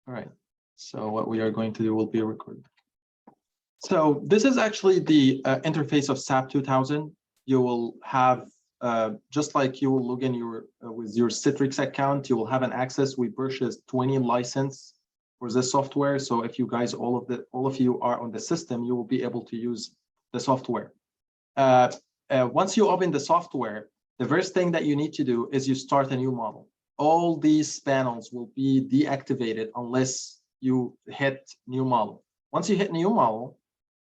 All right. So what we are going to do will be recorded. So this is actually the interface of SAP2000. You will have, just like you will log in your with your Citrix account, you will have an access. We purchased 20 license for this software. So if you guys, all of you are on the system, you will be able to use the software. Once you open the software, the first thing that you need to do is you start a new model. All these panels will be deactivated unless you hit new model. Once you hit new model,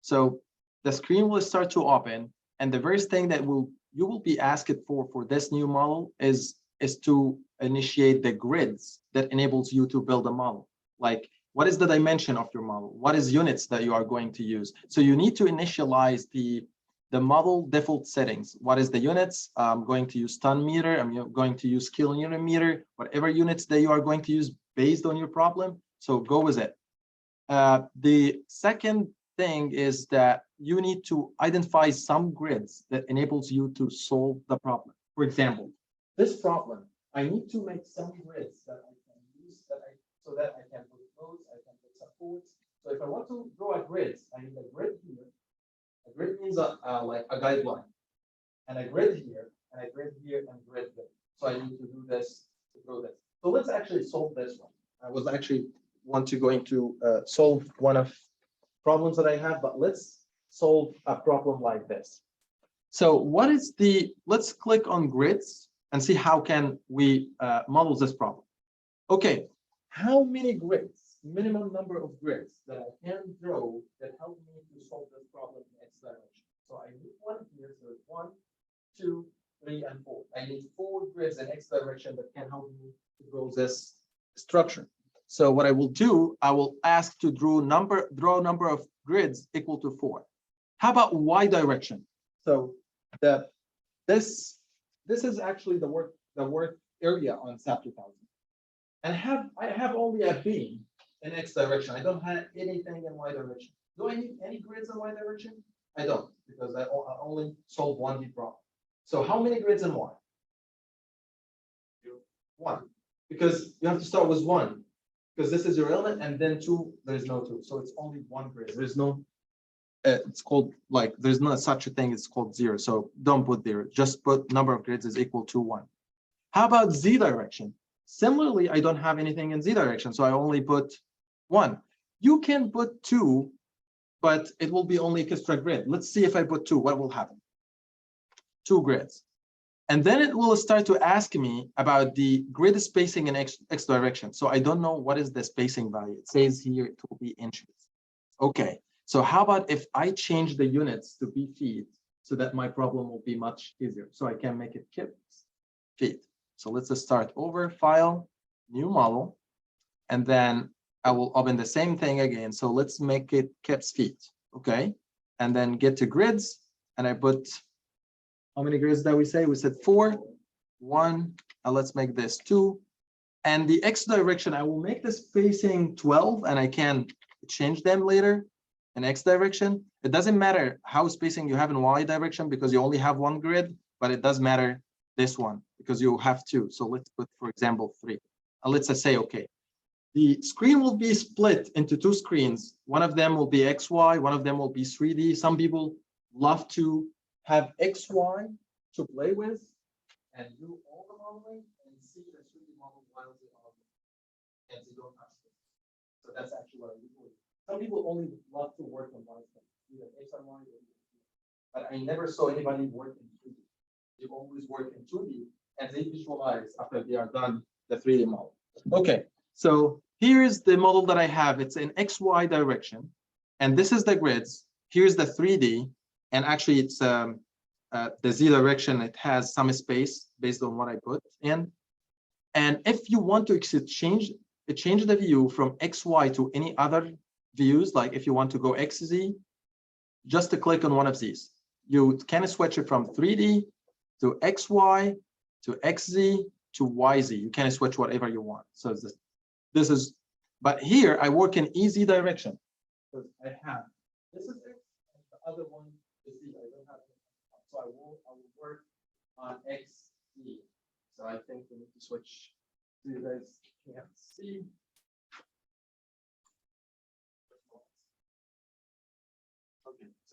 so the screen will start to open, and the first thing that you will be asked for this new model is to initiate the grids that enables you to build a model. Like, what is the dimension of your model? What is units that you are going to use? So you need to initialize the model default settings. What is the units? I'm going to use ton meter. I'm going to use kilonewton meter, whatever units that you are going to use based on your problem. So go with it. The second thing is that you need to identify some grids that enables you to solve the problem. For example, this problem, I need to make some grids that I can use so that I can put nodes, I can put supports. So if I want to draw a grid, I need a grid here. A grid means like a guideline, and a grid here, and a grid here, and grid there. So I need to do this to draw this. So let's actually solve this one. I was actually going to solve one of problems that I have, but let's solve a problem like this. So what is let's click on grids and see how can we model this problem. Okay, how many grids, minimum number of grids that I can draw that help me to solve this problem in X direction? So I need one here, so it's 1, 2, 3, and 4. I need 4 grids in X direction that can help me to draw this structure. So what I will do, I will ask to draw number of grids equal to 4. How about Y direction? So this is actually the work area on SAP2000. And I have only a beam in X direction. I don't have anything in Y direction. Do I need any grids in Y direction? I don't, because I only solve 1D problem. So how many grids in Y? 1. Because you have to start with 1. Because this is your element, and then 2, there is no 2. So it's only 1 grid. There's no, it's called, like, there's not such a thing, it's called 0. So don't put 0. Just put number of grids is equal to 1. How about Z direction? Similarly, I don't have anything in Z direction, so I only put 1. You can put 2, but it will be only extra grid. Let's see if I put 2, what will happen? 2 grids. And then it will start to ask me about the grid spacing in X direction. So I don't know what is the spacing value. It says here it will be inches. Okay, so how about if I change the units to be feet so that my problem will be much easier? So I can make it feet. So let's just start over, file, new model, and then I will open the same thing again. So let's make it kips feet, okay? And then get to grids, and I put, how many grids did we say? We said 4, 1, and let's make this 2. And the X direction, I will make the spacing 12, and I can change them later in X direction. It doesn't matter how spacing you have in Y direction because you only have 1 grid, but it does matter this one because you have 2. So let's put, for example, 3. And let's just say, okay, the screen will be split into 2 screens. One of them will be XY, one of them will be 3D. Some people love to have XY to play with and do all the modeling and see the 3D model while they are and they don't touch it. So that's actually what I do. Some people only love to work on one thing, either X or Y, but I never saw anybody work in 3D. They always work in 2D and they visualize after they are done the 3D model. Okay, so here's the model that I have. It's in XY direction, and this is the grids. Here's the 3D, and actually it's the Z direction. It has some space based on what I put in. And if you want to change the view from XY to any other views, like if you want to go XZ, just to click on one of these. You can switch it from 3D to XY to XZ to YZ. You can switch whatever you want. So this is, but here I work in EZ direction. So I have, this is X, and the other one is Z. I don't have it. So I will work on XZ. So I think we need to switch so you guys can see.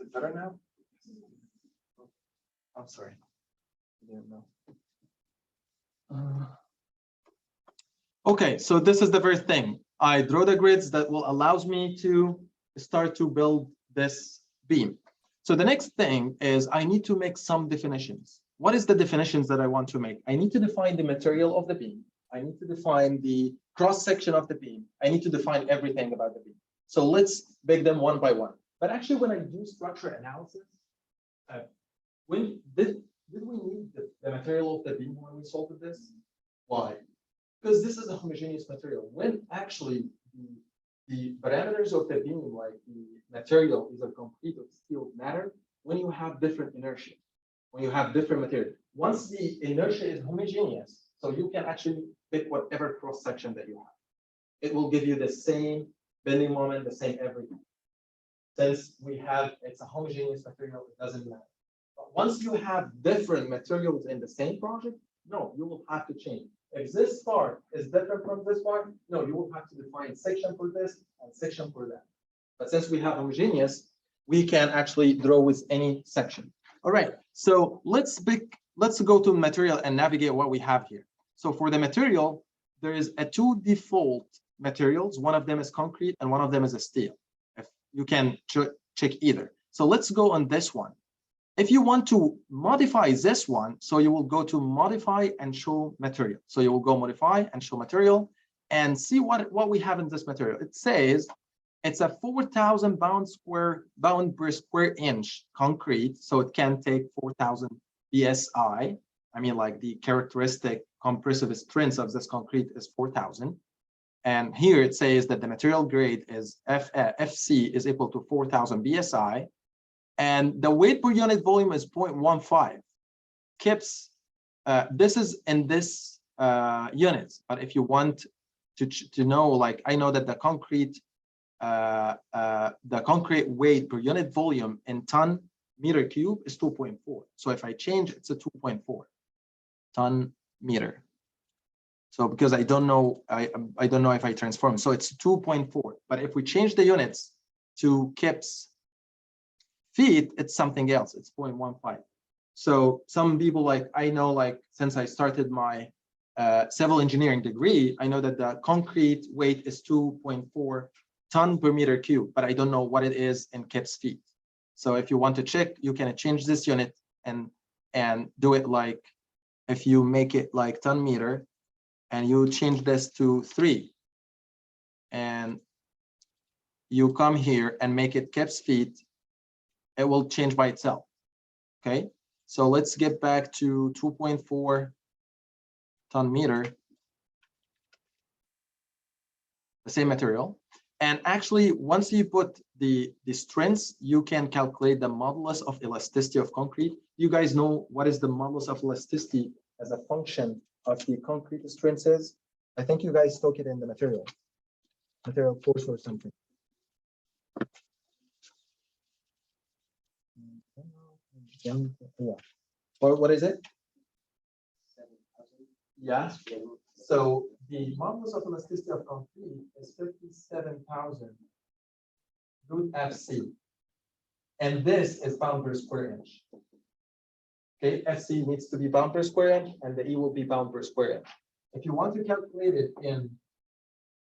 Is it better now? I'm sorry. I didn't know. Okay, so this is the first thing. I draw the grids that will allows me to start to build this beam. So the next thing is I need to make some definitions. What is the definitions that I want to make? I need to define the material of the beam. I need to define the cross section of the beam. I need to define everything about the beam. So let's make them one by one. But actually, when I do structure analysis, when did we need the material of the beam when we solved this? Why? Because this is a homogeneous material. When actually the parameters of the beam, like the material is a concrete or steel matter, when you have different inertia, when you have different material. Once the inertia is homogeneous, so you can actually pick whatever cross section that you have. It will give you the same bending moment, the same everything. Since it's a homogeneous material, it doesn't matter. But once you have different materials in the same project, no, you will have to change. If this part is different from this part, no, you will have to define section for this and section for that. But since we have homogeneous, we can actually draw with any section. All right, so let's go to material and navigate what we have here. So for the material, there is two default materials. One of them is concrete and one of them is a steel. If you can check either. So let's go on this one. If you want to modify this one, so you will go to modify and show material. So you will go modify and show material and see what we have in this material. It says it's a 4,000 pound per square inch concrete. So it can take 4,000 psi. I mean, like the characteristic compressive strength of this concrete is 4,000. And here it says that the material grade is FC is equal to 4,000 psi. And the weight per unit volume is 0.15 kips. This is in this units. But if you want to know, like I know that the concrete weight per unit volume in ton meter cube is 2.4. So if I change, it's a 2.4 ton meter. So because I don't know, I don't know if I transform. So it's 2.4. But if we change the units to kips feet, it's something else. It's 0.15. So some people, like I know, like since I started my civil engineering degree, I know that the concrete weight is 2.4 ton per meter cube, but I don't know what it is in kips feet. So if you want to check, you can change this unit and do it like if you make it like ton meter and you change this to 3 and you come here and make it kips feet, it will change by itself. Okay, so let's get back to 2.4 ton meter, the same material. And actually, once you put the strengths, you can calculate the modulus of elasticity of concrete. You guys know what is the modulus of elasticity as a function of the concrete strength is? I think you guys took it in the material course or something. Yeah. What is it? Yeah. So the modulus of elasticity of concrete is 57,000 root FC. And this is pound per square inch. Okay, FC needs to be pound per square inch and the E will be pound per square inch. If you want to calculate it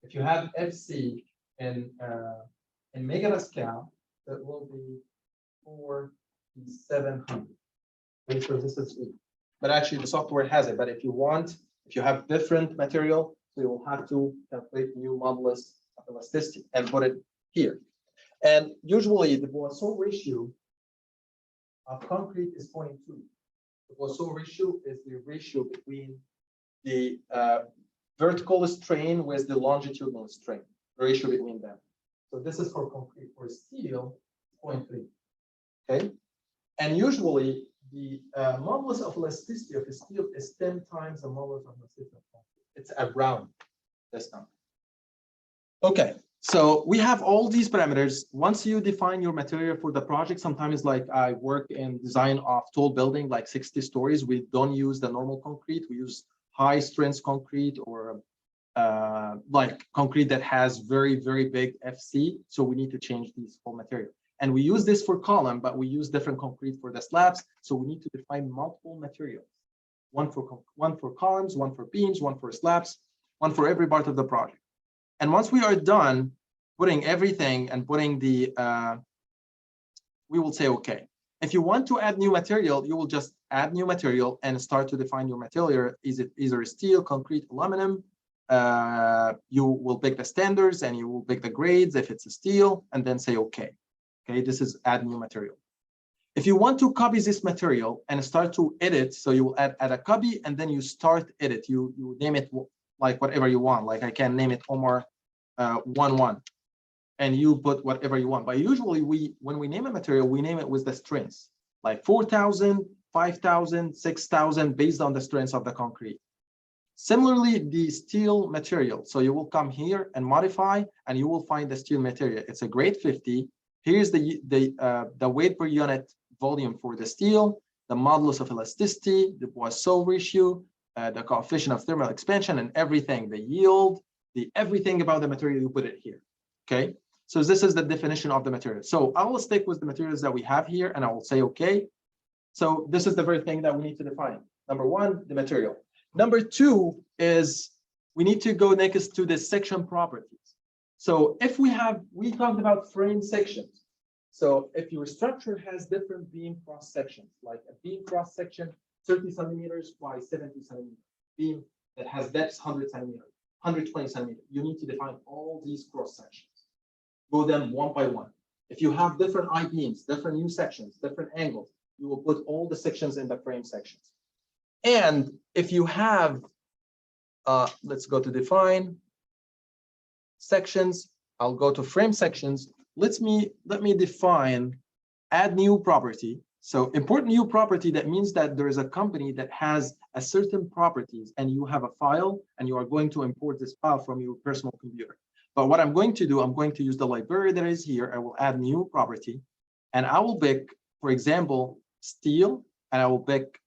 if you have FC in megapascal, that will be 4,700. Okay, so this is E. But actually the software has it. But if you have different material, so you will have to calculate new modulus of elasticity and put it here. And usually the Poisson ratio of concrete is 0.2. The Poisson ratio is the ratio between the vertical strain with the longitudinal strain, the ratio between them. So this is for concrete. For steel, 0.3. Okay, and usually the modulus of elasticity of steel is 10 times the modulus of elasticity of concrete. It's around this number. Okay, so we have all these parameters. Once you define your material for the project, sometimes like I work in design of tall building, like 60 stories. We don't use the normal concrete. We use high strength concrete or like concrete that has very, very big FC. So we need to change these whole material. And we use this for column, but we use different concrete for the slabs. So we need to define multiple materials, one for columns, one for beams, one for slabs, one for every part of the project. And once we are done putting everything and putting the, we will say, okay, if you want to add new material, you will just add new material and start to define your material. Is it either steel, concrete, aluminum? You will pick the standards and you will pick the grades if it's a steel, and then say, okay, this is add new material. If you want to copy this material and start to edit, so you will add a copy and then you start edit. You name it like whatever you want. Like I can name it Omar 11, and you put whatever you want. But usually when we name a material, we name it with the strengths, like 4,000, 5,000, 6,000, based on the strengths of the concrete. Similarly, the steel material. So you will come here and modify, and you will find the steel material. It's a grade 50. Here's the weight per unit volume for the steel, the modulus of elasticity, the Poisson ratio, the coefficient of thermal expansion, and everything, the yield, everything about the material, you put it here. Okay, so this is the definition of the material. So I will stick with the materials that we have here, and I will say, okay. So this is the very thing that we need to define. Number one, the material. Number two is we need to go next to the section properties. So if we talked about frame sections. So if your structure has different beam cross sections, like a beam cross section, 30 centimeters by 70 centimeters, beam that has depth 100 centimeters, 120 centimeters, you need to define all these cross sections. Go them one by one. If you have different I-beams, different U sections, different angles, you will put all the sections in the frame sections. And if you have, let's go to define sections. I'll go to frame sections. Let me define add new property. So import new property, that means that there is a company that has a certain properties and you have a file and you are going to import this file from your personal computer. But what I'm going to do, I'm going to use the library that is here. I will add new property and I will pick, for example, steel, and I will pick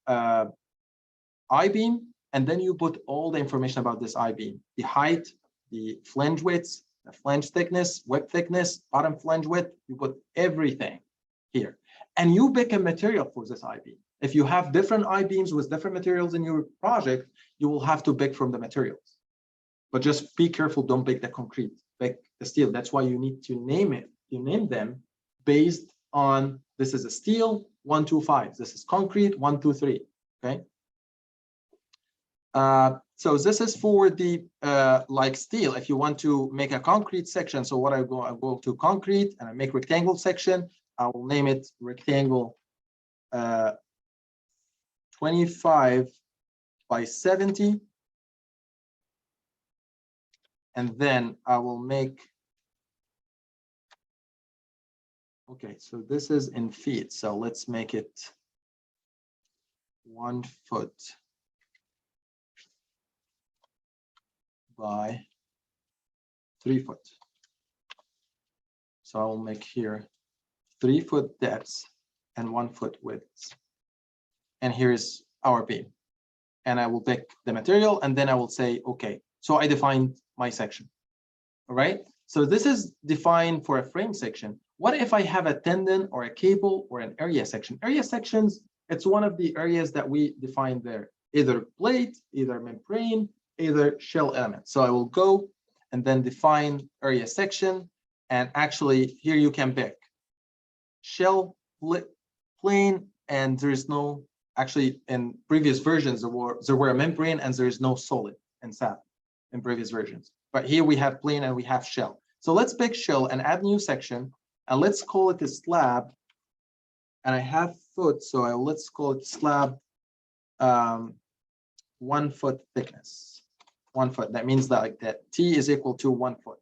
I-beam, and then you put all the information about this I-beam, the height, the flange width, the flange thickness, web thickness, bottom flange width, you put everything here. And you pick a material for this I-beam. If you have different I-beams with different materials in your project, you will have to pick from the materials. But just be careful, don't pick the concrete, pick the steel. That's why you need to name it. You name them based on, this is a steel, 125. This is concrete, 123, okay? So this is for the like steel. If you want to make a concrete section, so what I go to concrete and I make rectangle section. I will name it rectangle 25 by 70, and then I will make. Okay, so this is in feet. So let's make it 1 foot by 3 foot. So I will make here 3 foot depth and 1 foot width. And here's our beam. And I will pick the material and then I will say, okay, so I defined my section. All right. So this is defined for a frame section. What if I have a tendon or a cable or an area section? Area sections, it's one of the areas that we define there, either plate, either membrane, either shell element. So I will go and then define area section. And actually here you can pick shell, plane, and there is no, actually in previous versions, there were a membrane and there is no solid in SAP in previous versions. But here we have plane and we have shell. So let's pick shell and add new section. And let's call it a slab. And I have foot, so let's call it slab 1 foot thickness. 1 foot. That means that T is equal to 1 foot.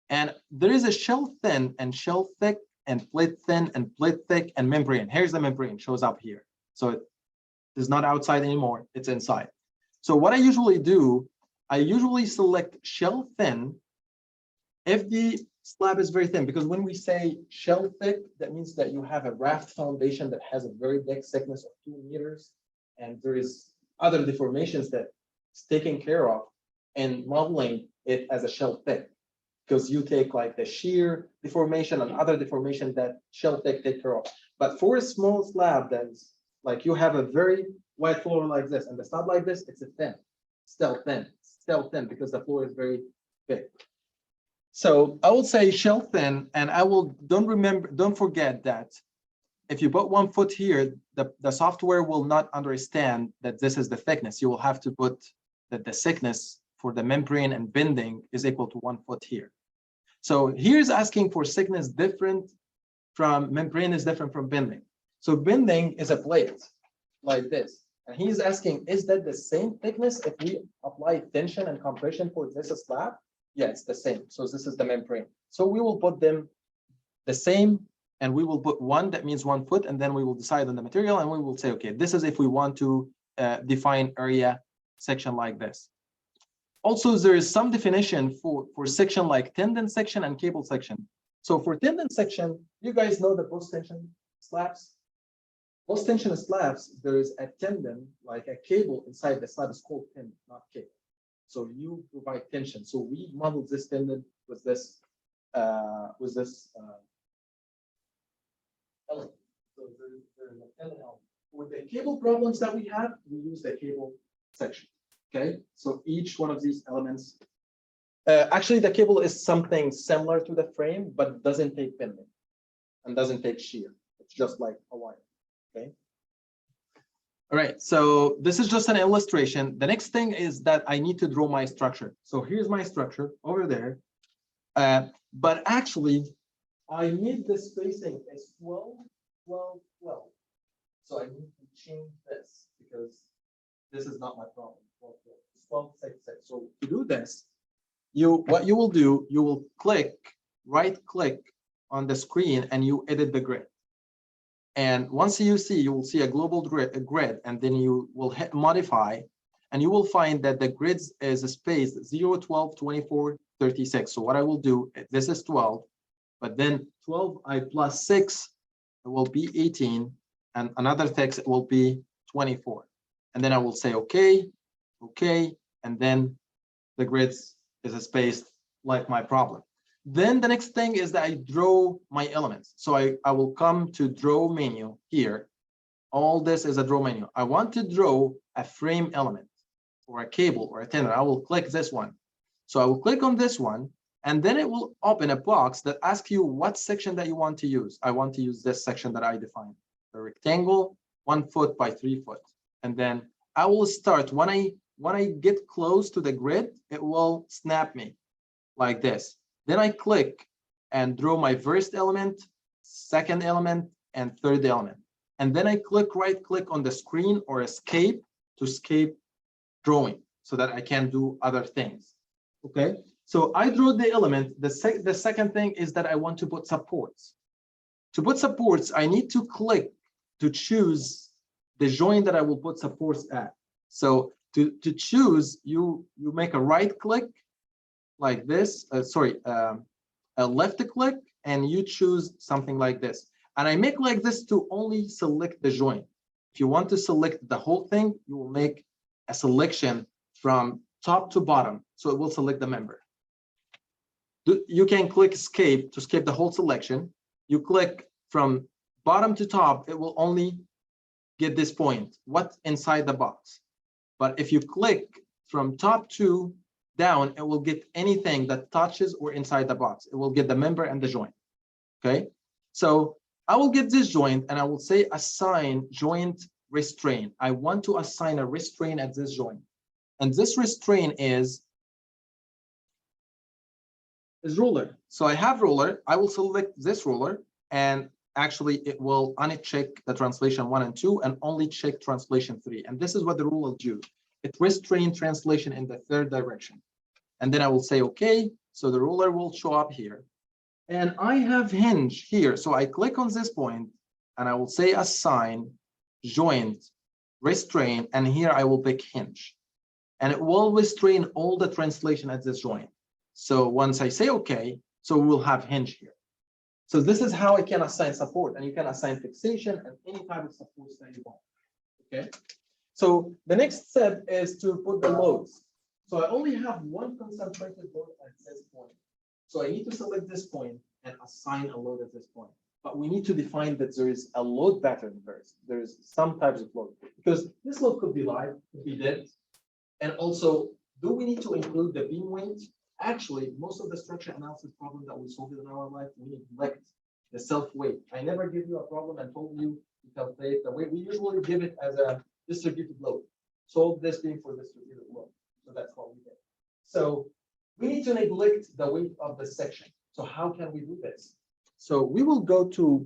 And there is a shell thin and shell thick and plate thin and plate thick and membrane. Here's the membrane, shows up here. So it is not outside anymore, it's inside. So what I usually do, I usually select shell thin if the slab is very thin, because when we say shell thick, that means that you have a raft foundation that has a very thick thickness of 2 meters, and there is other deformations that it's taken care of and modeling it as a shell thick. because you take like the shear deformation and other deformation that shell take care of. But for a small slab that's like you have a very wide floor like this and the slab like this, it's a thin, still thin because the floor is very big. So I will say shell thin, and I will don't forget that if you put 1 foot here, the software will not understand that this is the thickness. You will have to put that the thickness for the membrane and bending is equal to 1 foot here. So here's asking for thickness different from membrane is different from bending. So bending is a plate like this. And he's asking, is that the same thickness if we apply tension and compression for this slab? Yeah, it's the same. So this is the membrane. So we will put them the same, and we will put 1, that means 1 foot, and then we will decide on the material, and we will say, okay, this is if we want to define area section like this. Also, there is some definition for section like tendon section and cable section. So for tendon section, you guys know the post tension slabs. Post tension slabs, there is a tendon, like a cable inside the slab is called tendon, not cable. So you provide tension. So we model this tendon with this element. So there's a tendon element. With the cable problems that we have, we use the cable section. Okay, so each one of these elements, actually the cable is something similar to the frame, but doesn't take bending and doesn't take shear. It's just like a wire. Okay. All right, so this is just an illustration. The next thing is that I need to draw my structure. So here's my structure over there. But actually, I need the spacing as 12, 12, 12. So I need to change this because this is not my problem. 12, 12. It's 12, 6, 6. So to do this, what you will do, you will right click on the screen and you edit the grid. And once you will see a global grid, and then you will hit modify, and you will find that the grid is a space 0, 12, 24, 36. So what I will do, this is 12, but then 12 I plus 6, it will be 18, and another text it will be 24. And then I will say okay, and then the grid is a space like my problem. Then the next thing is that I draw my elements. So I will come to draw menu here. All this is a draw menu. I want to draw a frame element or a cable or a tendon. I will click this one. So I will click on this one, and then it will open a box that asks you what section that you want to use. I want to use this section that I defined, the rectangle, 1 foot by 3 foot. And then I will start, when I get close to the grid, it will snap me like this. Then I click and draw my first element, second element, and third element. And then I right click on the screen or escape to escape drawing so that I can do other things. Okay, so I drew the element. The second thing is that I want to put supports. To put supports, I need to click to choose the joint that I will put supports at. So to choose, you make a right click like this, a left click, and you choose something like this. And I make like this to only select the joint. If you want to select the whole thing, you will make a selection from top to bottom. So it will select the member. You can click escape to escape the whole selection. You click from bottom to top, it will only get this point, what's inside the box. But if you click from top to down, it will get anything that touches or inside the box. It will get the member and the joint. Okay, so I will get this joint and I will say assign joint restraint. I want to assign a restraint at this joint, and this restraint is ruler. So I have ruler. I will select this ruler, and actually it will uncheck the translation 1 and 2 and only check translation 3. And this is what the rule will do. It restrains translation in the third direction. And then I will say, okay, so the ruler will show up here. And I have hinge here. So I click on this point and I will say assign joint restrain. And here I will pick hinge. And it will restrain all the translation at this joint. So once I say, okay, so we'll have hinge here. So this is how I can assign support, and you can assign fixation and any type of support that you want. Okay. So the next step is to put the loads. So I only have one concentrated load at this point. So I need to select this point and assign a load at this point. But we need to define that there is a load pattern first. There's some types of load, because this load could be live, could be dead. And also, do we need to include the beam weight? Actually, most of the structure analysis problem that we solve in our life, we neglect the self-weight. I never give you a problem and told you to calculate the weight. We usually give it as a distributed load. Solve this beam for distributed load. So that's what we did. So we need to neglect the weight of the section. So how can we do this? So we will go to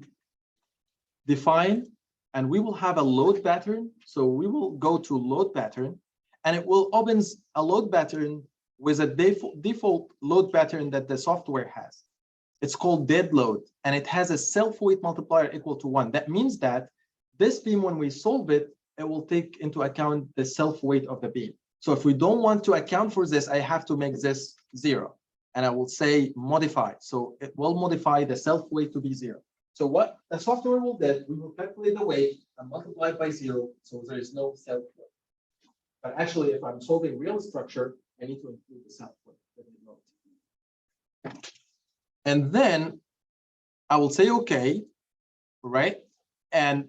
define, and we will have a load pattern. So we will go to load pattern, and it will opens a load pattern with a default load pattern that the software has. It's called dead load, and it has a self-weight multiplier equal to 1. That means that this beam, when we solve it, it will take into account the self-weight of the beam. So if we don't want to account for this, I have to make this 0. And I will say modify. So it will modify the self-weight to be 0. So what the software will do, we will calculate the weight and multiply it by 0. So there is no self-weight. But actually, if I'm solving real structure, I need to include the self-weight. And then I will say, okay, right? And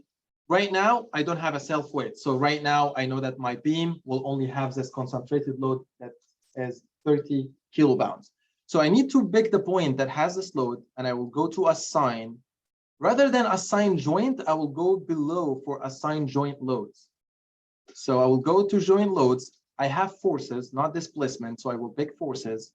right now, I don't have a self-weight. So right now, I know that my beam will only have this concentrated load that is 30 kilopounds. So I need to pick the point that has this load, and I will go to assign. Rather than assign joint, I will go below for assign joint loads. So I will go to joint loads. I have forces, not displacement. So I will pick forces.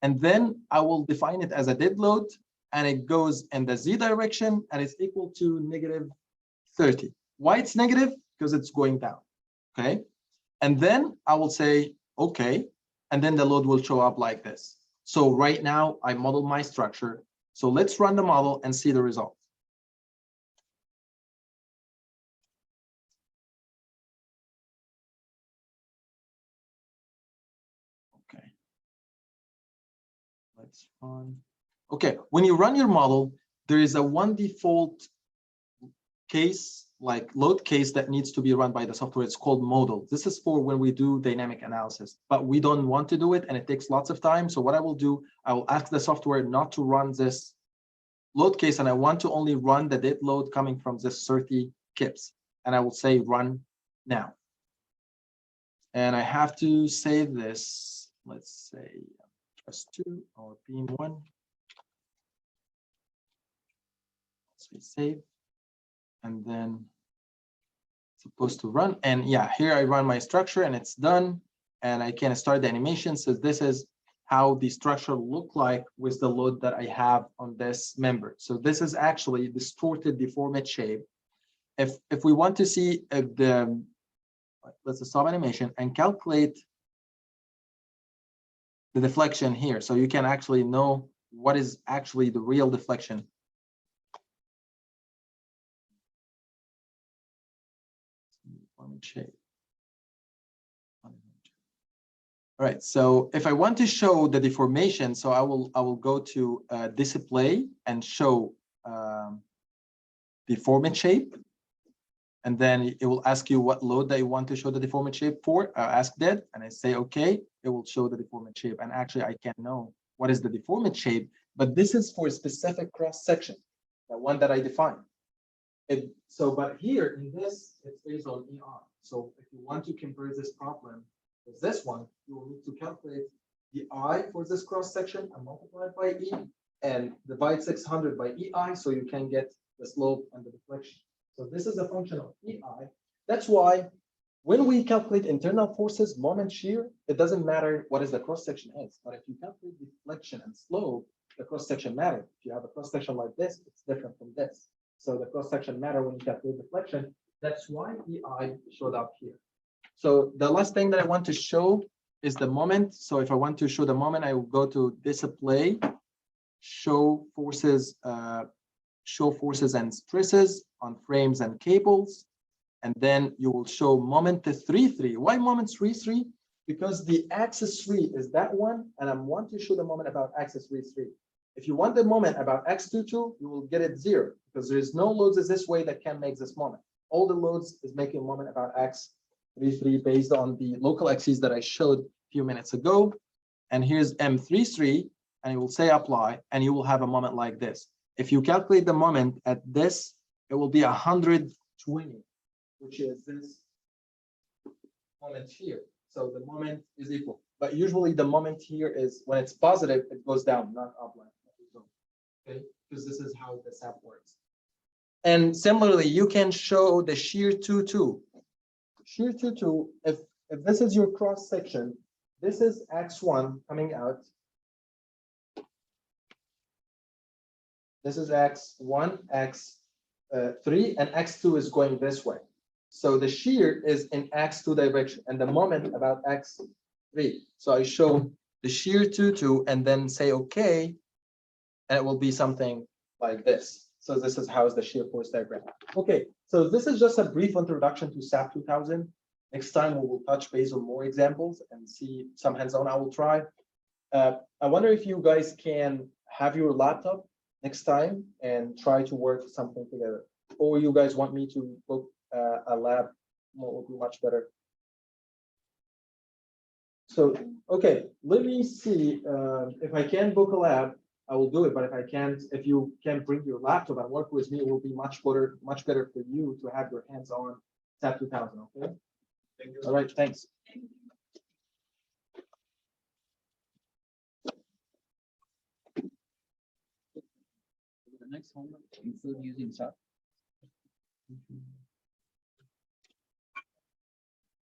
And then I will define it as a dead load, and it goes in the Z direction, and it's equal to -30. Why it's negative? Because it's going down. Okay. And then I will say, okay. And then the load will show up like this. So right now I model my structure. So let's run the model and see the result. Okay. Let's run. Okay. When you run your model, there is a one default case, like load case, that needs to be run by the software. It's called model. This is for when we do dynamic analysis, but we don't want to do it, and it takes lots of time. So what I will do, I will ask the software not to run this load case, and I want to only run the dead load coming from this 30 kips. And I will say run now. And I have to save this. Let's say S2 or beam1. Let's say save. And then it's supposed to run. And yeah, here I run my structure and it's done. And I can start the animation. So this is how the structure look like with the load that I have on this member. So this is actually distorted, deformed shape. If we want to see if the, let's stop animation and calculate the deflection here. So you can actually know what is actually the real deflection. Shape. All right, so if I want to show the deformation, so I will go to display and show deformed shape, and then it will ask you what load that you want to show the deformed shape for. I ask that, and I say okay, it will show the deformed shape, and actually I can know what is the deformed shape, but this is for a specific cross section, the one that I defined. But here in this, it's based on ER. So if you want to compare this problem with this one, you will need to calculate the I for this cross section and multiply it by E and divide 600 by EI, so you can get the slope and the deflection. So this is a function of EI. That's why when we calculate internal forces, moment, shear, it doesn't matter what is the cross section is. But if you calculate deflection and slope, the cross section matters. If you have a cross section like this, it's different from this. So the cross section matter when you calculate deflection. That's why EI showed up here. So the last thing that I want to show is the moment. So if I want to show the moment, I will go to display, show forces and stresses on frames and cables, and then you will show moment 3.3. Why moment 3.3? Because the axis 3 is that one, and I want to show the moment about axis 3.3. If you want the moment about x22, you will get it 0, because there is no loads this way that can make this moment. All the loads is making a moment about x33 based on the local axes that I showed a few minutes ago. And here's M33. and you will say apply, and you will have a moment like this. If you calculate the moment at this, it will be 120, which is this moment here. So the moment is equal. But usually the moment here is when it's positive, it goes down, not up like that. Okay, because this is how the SAP works. And similarly, you can show the shear 2-2. Shear 2-2, if this is your cross section, this is X1 coming out. This is X1, X3, and X2 is going this way. So the shear is in X2 direction and the moment about X3. So I show the shear 2-2 and then say okay, and it will be something like this. So this is how is the shear force diagram. Okay, so this is just a brief introduction to SAP 2000. Next time we will touch base on more examples and see some hands-on I will try. I wonder if you guys can have your laptop next time and try to work something together, or you guys want me to book a lab, what would be much better. So, okay, let me see if I can book a lab, I will do it. But if I can't, if you can bring your laptop and work with me, it will be much better for you to have your hands on SAP 2000. Okay. Thank you. All right. Thanks. The next homework include using SAP.